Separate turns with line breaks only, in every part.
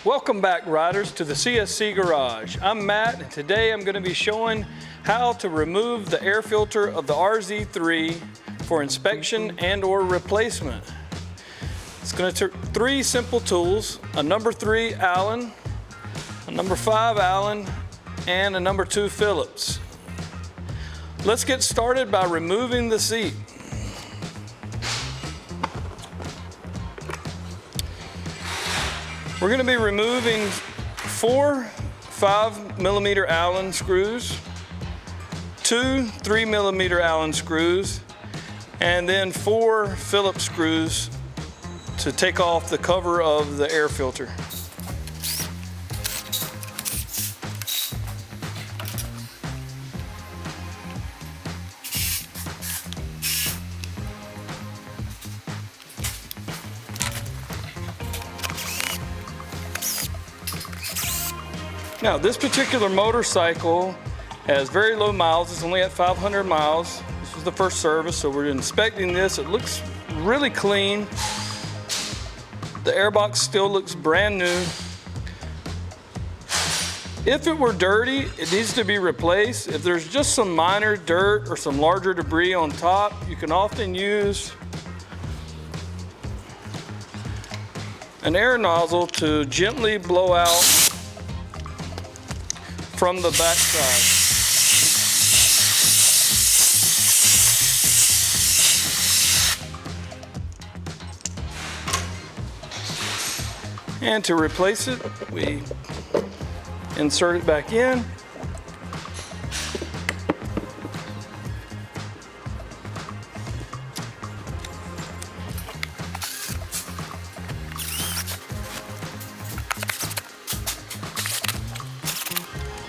Welcome back, riders, to the CSC Garage. I'm Matt, and today I'm going to be showing how to remove the air filter of the RZ3 for inspection and or replacement. It's going to take 3 simple tools: a number 3 Allen, a number 5 Allen, and a number 2 Phillips. Let's get started by removing the seat. We're going to be removing 4 5mm Allen screws, 2 3mm Allen screws, and then 4 Phillips screws to take off the cover of the air filter. Now, this particular motorcycle has very low miles. It's only at 500 miles. This is the first service, so we're inspecting this. It looks really clean. The airbox still looks brand new. If it were dirty, it needs to be replaced. If there's just some minor dirt or some larger debris on top, you can often use an air nozzle to gently blow out from the back side. And to replace it, we insert it back in.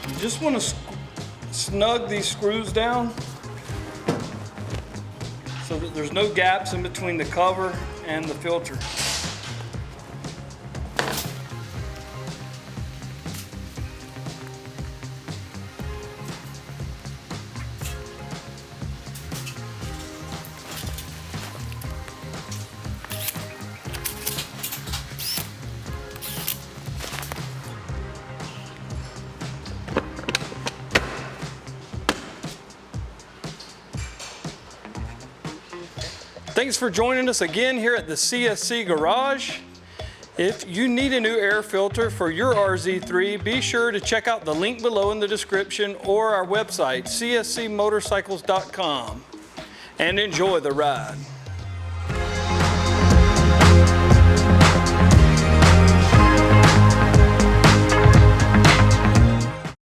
You just want to snug these screws down so that there's no gaps in between the cover and the filter. Thanks for joining us again here at the CSC Garage. If you need a new air filter for your RZ3, be sure to check out the link below in the description or our website, cscmotorcycles.com, and enjoy the ride.